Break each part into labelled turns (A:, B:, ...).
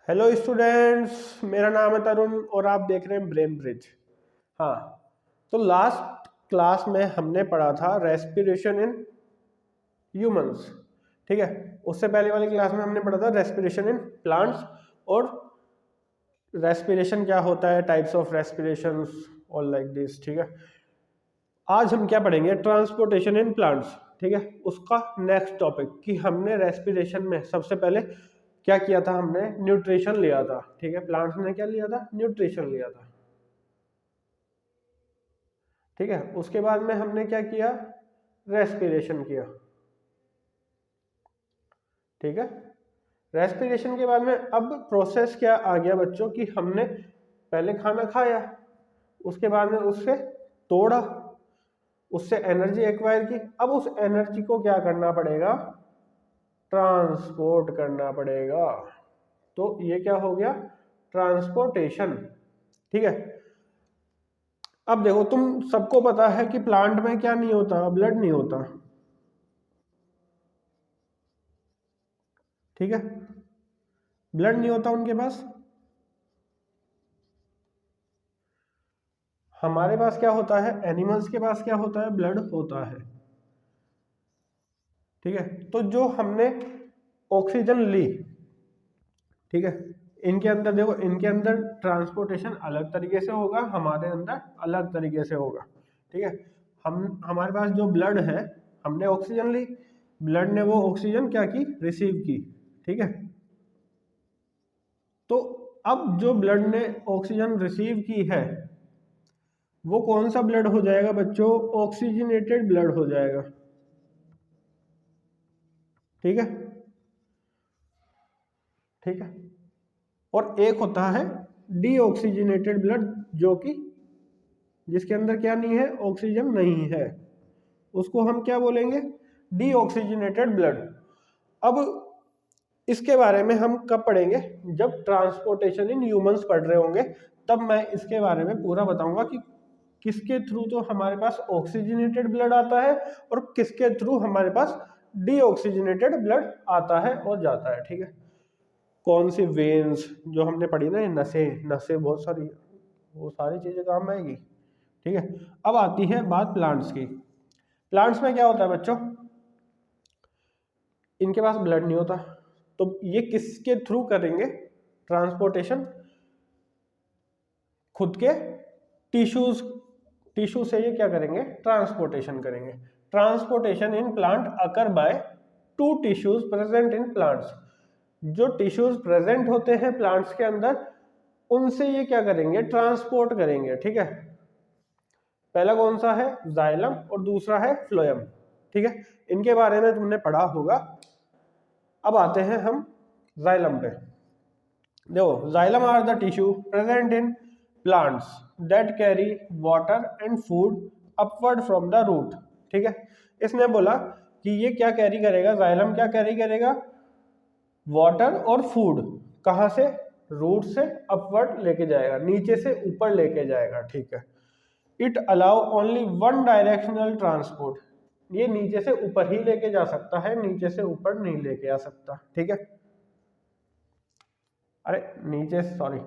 A: Hello students, मेरा नाम है तरुण और आप देख रहे हैं ब्रेन ब्रिज। हाँ, तो लास्ट क्लास में हमने पढ़ा था रेस्पिरेशन इन ह्यूमंस। ठीक है, उससे पहले वाली क्लास में हमने पढ़ा था रेस्पिरेशन इन प्लांट्स और रेस्पिरेशन क्या होता है, टाइप्स ऑफ रेस्पिरेशंस और लाइक दिस। ठीक है, आज हम क्या पढ़ेंगे, ट्रांसपोर्टेशन इन प्लांट्स। ठीक है, उसका नेक्स्ट टॉपिक कि हमने रेस्पिरेशन में सबसे पहले क्या किया था, हमने न्यूट्रिशन लिया था। ठीक है, प्लांट्स ने क्या लिया था, न्यूट्रिशन लिया था। ठीक है, उसके बाद में हमने क्या किया, रेस्पिरेशन किया। ठीक है, रेस्पिरेशन के बाद में अब प्रोसेस क्या आ गया बच्चों कि हमने पहले खाना खाया, उसके बाद में उससे तोड़ा, उससे एनर्जी एक्वायर की। अब उस एनर्जी को क्या करना पड़ेगा, ट्रांसपोर्ट करना पड़ेगा। तो ये क्या हो गया, ट्रांसपोर्टेशन। ठीक है, अब देखो, तुम सबको पता है कि प्लांट में क्या नहीं होता, ब्लड नहीं होता। ठीक है, ब्लड नहीं होता उनके पास। हमारे पास क्या होता है, एनिमल्स के पास क्या होता है, ब्लड होता है। ठीक है, तो जो हमने ऑक्सीजन ली, ठीक है, इनके अंदर देखो, इनके अंदर ट्रांसपोर्टेशन अलग तरीके से होगा, हमारे अंदर अलग तरीके से होगा। ठीक है, हमारे पास जो ब्लड है, हमने ऑक्सीजन ली, ब्लड ने वो ऑक्सीजन क्या की, रिसीव की। ठीक है, तो अब जो ब्लड ने ऑक्सीजन रिसीव की है वो कौन सा ब्लड हो जाएगा बच्चों, ऑक्सीजनेटेड ब्लड हो जाएगा। ठीक है, ठीक है, और एक होता है डीऑक्सीजनेटेड ब्लड, जो कि जिसके अंदर क्या नहीं है, ऑक्सीजन नहीं है, उसको हम क्या बोलेंगे, डीऑक्सीजनेटेड ब्लड। अब इसके बारे में हम कब पढ़ेंगे, जब ट्रांसपोर्टेशन इन ह्यूमंस पढ़ रहे होंगे, तब मैं इसके बारे में पूरा बताऊंगा कि किसके थ्रू तो हमारे पास ऑक्सीजनेटेड ब्लड आता है और किसके थ्रू हमारे पास डीऑक्सीजनेटेड ब्लड आता है और जाता है। ठीक है, कौन सी वेन्स जो हमने पढ़ी ना, ये नसें नसें बहुत सारी, वो सारी चीजें काम आएगी। ठीक है, अब आती है बात प्लांट्स की। प्लांट्स में क्या होता है बच्चों, इनके पास ब्लड नहीं होता, तो ये किसके थ्रू करेंगे ट्रांसपोर्टेशन, खुद के टिश्यूज, टिश्यू से ये क्या करेंगे, ट्रांसपोर्टेशन करेंगे। Transportation in plant occur by two tissues present in plants. जो टिश्यूज प्रेजेंट होते हैं प्लांट्स के अंदर, उनसे ये क्या करेंगे, ट्रांसपोर्ट करेंगे। ठीक है, पहला कौन सा है, जाइलम, और दूसरा है फ्लोएम। ठीक है, इनके बारे में तुमने पढ़ा होगा। अब आते हैं हम जाइलम पे। देखो, xylem are the tissue present in plants that carry water and food upward from the root. ठीक है, इसने बोला कि ये क्या कैरी करेगा, जाइलम क्या कैरी करेगा, वाटर और फूड, कहाँ से, रूट से अपवर्ड लेके जाएगा, नीचे से ऊपर लेके जाएगा। ठीक है, it allow only one directional transport, ये नीचे से ऊपर ही लेके जा सकता है, नीचे से ऊपर नहीं लेके आ सकता। ठीक है, अरे नीचे, सॉरी,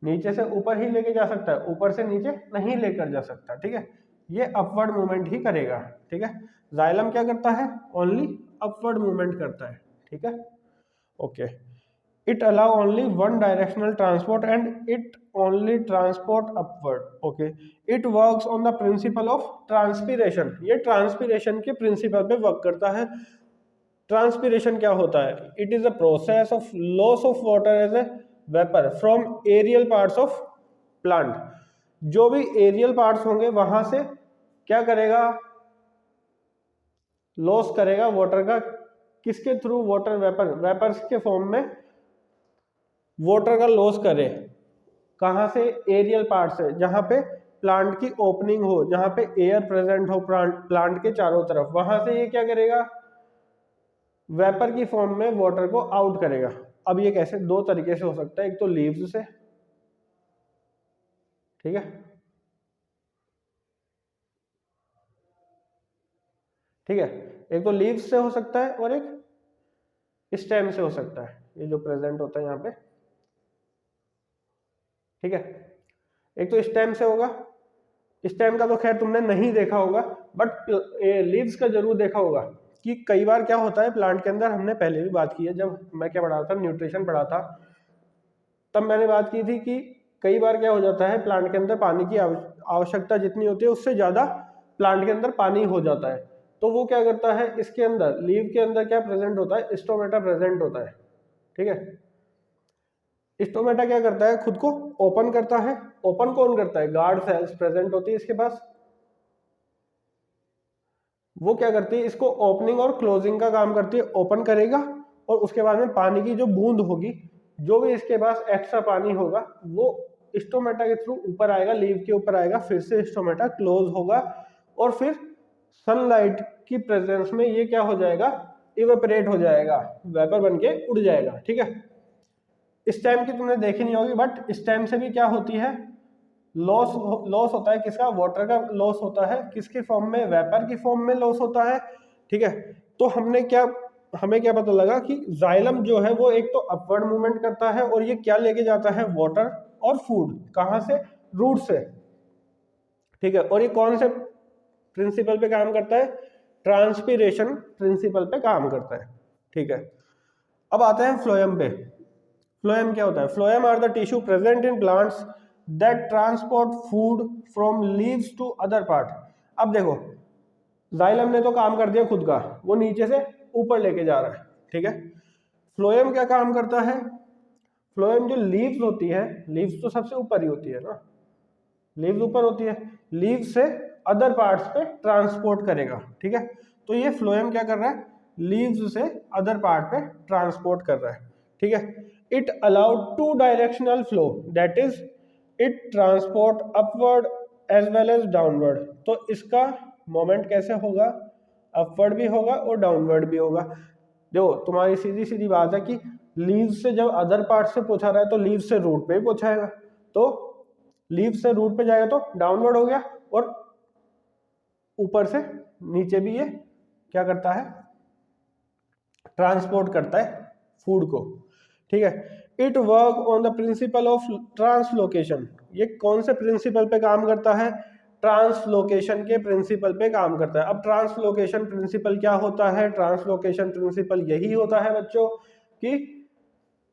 A: नीचे से ऊपर ही लेके जा सकता है, ऊपर से नीचे नहीं लेकर जा सकता। ठीक है, ये अपवर्ड मूवमेंट ही करेगा। ठीक है, जाइलम क्या करता है, ओनली अपवर्ड मूवमेंट करता है। ठीक है, okay, it allow only one directional transport and it only transport upward. Okay, it works on the principle of transpiration, ये transpiration के principle पे वर्क करता है। ट्रांसपिरेशन क्या होता है, it is a process of loss of water as a vapour from aerial parts of plant. जो भी एरियल पार्ट्स होंगे वहां से क्या करेगा, लॉस करेगा वाटर का, किसके थ्रू, वाटर वेपर, वेपर्स के फॉर्म में वाटर का लॉस करे, कहाँ से, एरियल पार्ट से, जहां पे प्लांट की ओपनिंग हो, जहां पे एयर प्रेजेंट हो प्लांट के चारों तरफ, वहां से ये क्या करेगा, वेपर की फॉर्म में वाटर को आउट करेगा। अब ये कैसे, दो तरीके से हो सकता है, एक तो लीव्स से, ठीक है, ठीक है, एक तो लीव्स से हो सकता है और एक स्टेम से हो सकता है, ये जो प्रेजेंट होता है यहाँ पे, ठीक है। एक तो स्टेम से होगा, स्टेम का तो खैर तुमने नहीं देखा होगा, बट लीव्स का जरूर देखा होगा कि कई बार क्या होता है प्लांट के अंदर, हमने पहले भी बात की है जब मैं क्या पढ़ा था, न्यूट्रिशन पढ़ा था, तब मैंने बात की थी कि कई बार क्या हो जाता है प्लांट के अंदर पानी की आवश्यकता जितनी होती है उससे ज्यादा प्लांट के अंदर पानी हो जाता है। तो वो क्या करता है, इसके अंदर लीव के अंदर क्या प्रेजेंट होता है, स्टोमेटा प्रेजेंट होता है। ठीक है। स्टोमेटा क्या करता है, खुद को ओपन करता है। ओपन कौन करता है, गार्ड सेल्स प्रेजेंट होती है इसके पास। वो क्या करती है, इसको ओपनिंग और क्लोजिंग का काम करती है। ओपन करेगा और उसके बाद में पानी की जो बूंद होगी, जो भी इसके पास एक्स्ट्रा पानी होगा, वो स्टोमेटा के थ्रू ऊपर आएगा, लीव के ऊपर आएगा, फिर से स्टोमेटा क्लोज होगा और फिर सनलाइट की प्रेजेंस में ये क्या हो जाएगा, इवेपोरेट हो जाएगा, वेपर बन के उड़ जाएगा। ठीक है। स्टेम की तुमने देखी नहीं होगी, बट स्टेम से भी क्या होती है, लॉस लॉस होता है किसका, वाटर का लॉस होता है। किसके फॉर्म में, वेपर की फॉर्म में लॉस होता है। ठीक है। तो हमें क्या पता लगा कि जाइलम जो है वो एक तो अपवर्ड मूवमेंट करता है और ये क्या लेके जाता है, वाटर और फूड, कहां से, रूट से। ठीक है। और ये कौन से प्रिंसिपल पे काम करता है, ट्रांसपीरेशन प्रिंसिपल पे काम करता है। ठीक है। अब आते हैं फ्लोएम पे। फ्लोएम क्या होता है, phloem are the tissue present in plants that transport food from leaves to other part. अब देखो, जाइलम ने तो काम कर दिया खुद का, वो नीचे से ऊपर लेके जा रहा है। ठीक है। फ्लोएम क्या काम करता है, फ्लोएम जो लीव्स होती है, लीव्स तो सबसे ऊपर ही होती है ना, लीव्स ऊपर होती है, लीव से अदर पार्ट्स पे ट्रांसपोर्ट करेगा। ठीक है। तो ये फ्लोएम क्या कर रहा है, लीव्स से अदर पार्ट पे ट्रांसपोर्ट कर रहा है। ठीक है। It allowed two directional flow, that is it transport upward as well as downward. तो इसका मोमेंट कैसे होगा, अपवर्ड भी होगा और डाउनवर्ड भी होगा। देखो तुम्हारी सीधी सीधी बात है कि लीव से जब अदर पार्ट से पूछा रहा है तो लीव से रूट पे ही पूछाएगा, तो लीव से रूट पे जाएगा तो डाउनवर्ड हो गया, और ऊपर से नीचे भी ये क्या करता है, ट्रांसपोर्ट करता है फूड को। ठीक है। It work on the principle of translocation. ये कौन से प्रिंसिपल पे काम करता है, ट्रांसलोकेशन के प्रिंसिपल पे काम करता है। अब ट्रांसलोकेशन प्रिंसिपल क्या होता है, ट्रांसलोकेशन प्रिंसिपल यही होता है बच्चों कि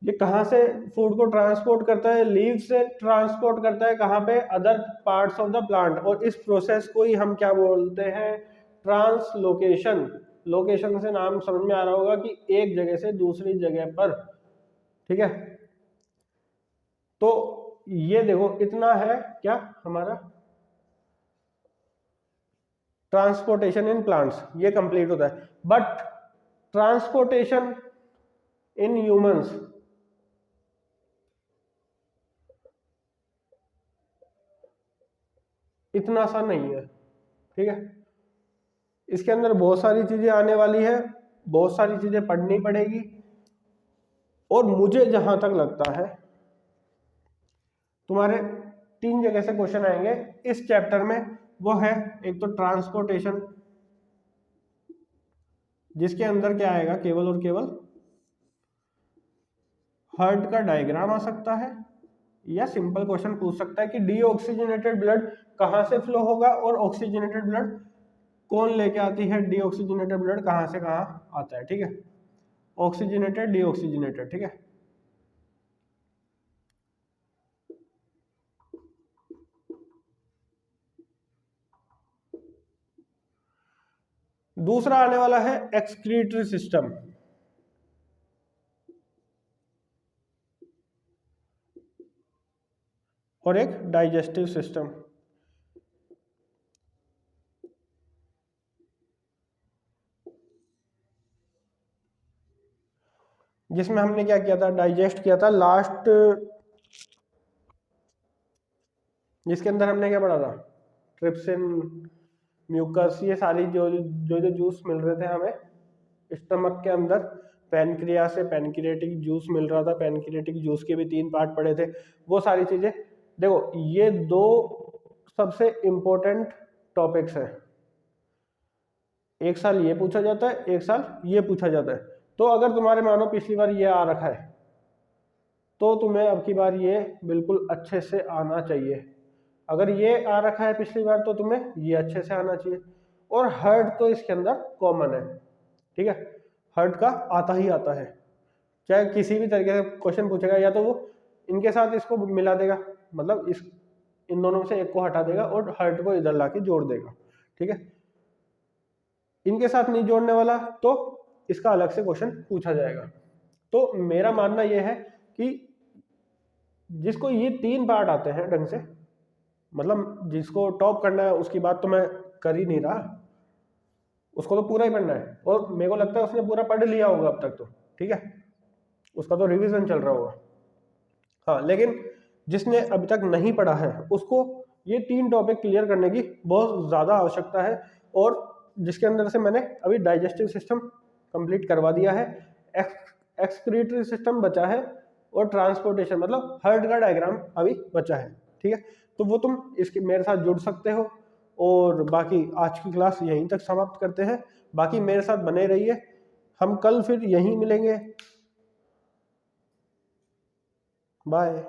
A: ये कहाँ से फूड को ट्रांसपोर्ट करता है, लीव से ट्रांसपोर्ट करता है कहाँ पे, other parts of the plant. और इस प्रोसेस को ही हम क्या बोलते हैं, ट्रांसलोकेशन। लोकेशन से नाम समझ में आ रहा होगा कि एक जगह से दूसरी जगह पर। ठीक है। तो ये देखो इतना है क्या हमारा ट्रांसपोर्टेशन इन प्लांट्स, ये कंप्लीट होता है। बट ट्रांसपोर्टेशन इन ह्यूमंस इतना सा नहीं है। ठीक है। इसके अंदर बहुत सारी चीजें आने वाली है, बहुत सारी चीजें पढ़नी पड़ेगी। और मुझे जहां तक लगता है तुम्हारे 3 जगह से क्वेश्चन आएंगे इस चैप्टर में। वो है एक तो ट्रांसपोर्टेशन, जिसके अंदर क्या आएगा, केवल और केवल हार्ट का डायग्राम आ सकता है, या सिंपल क्वेश्चन पूछ सकता है कि डीऑक्सीजनेटेड ब्लड कहां से फ्लो होगा और ऑक्सीजनेटेड ब्लड कौन लेके आती है, डीऑक्सीजनेटेड ब्लड कहां से कहां आता है। ठीक है। Oxygenated, deoxygenated. ठीक है। दूसरा आने वाला है एक्सक्रीटरी सिस्टम। और एक डाइजेस्टिव सिस्टम। जिसमें हमने क्या किया था, डाइजेस्ट किया था लास्ट, जिसके अंदर हमने क्या पढ़ा था, ट्रिप्सिन, म्यूकस, ये सारी जो जो जो जूस मिल रहे थे हमें स्टमक के अंदर, पैनक्रिया से पैनक्रियाटिक जूस मिल रहा था, पैनक्रियाटिक जूस के भी 3 पार्ट पड़े थे। वो सारी चीजें देखो, ये 2 सबसे इंपॉर्टेंट टॉपिक्स हैं। एक साल ये पूछा जाता है, एक साल ये पूछा जाता है। तो अगर तुम्हारे मानो पिछली बार ये आ रखा है तो तुम्हें अब की बार ये बिल्कुल अच्छे से आना चाहिए। अगर ये आ रखा है पिछली बार तो तुम्हें ये अच्छे से आना चाहिए। और हर्ट तो इसके अंदर कॉमन है, ठीक है, हर्ट का आता ही आता है। चाहे किसी भी तरीके से क्वेश्चन पूछेगा, या तो वो इनके साथ इसको मिला देगा, मतलब इस इन दोनों में से एक को हटा देगा और हर्ट को इधर लाके जोड़ देगा, ठीक है। इनके साथ नहीं जोड़ने वाला तो इसका अलग से क्वेश्चन पूछा जाएगा। तो मेरा मानना यह है कि जिसको ये 3 पार्ट आते हैं ढंग से, मतलब जिसको टॉप करना है, उसकी बात तो मैं कर ही नहीं रहा, उसको तो पूरा ही पढ़ना है, और मेरे को लगता है उसने पूरा पढ़ लिया होगा अब तक तो, ठीक है, उसका तो रिवीजन चल रहा होगा। हाँ, लेकिन जिसने अभी तक नहीं पढ़ा है उसको ये 3 टॉपिक क्लियर करने की बहुत ज़्यादा आवश्यकता है, और जिसके अंदर से मैंने अभी डाइजेस्टिव सिस्टम कंप्लीट करवा दिया है, एक्सक्रीटरी सिस्टम बचा है, और ट्रांसपोर्टेशन मतलब हर्ट का डायग्राम अभी बचा है, ठीक है। तो वो तुम इसके मेरे साथ जुड़ सकते हो, और बाकी आज की क्लास यहीं तक समाप्त करते हैं। बाकी मेरे साथ बने रहिए, हम कल फिर यहीं मिलेंगे। बाय।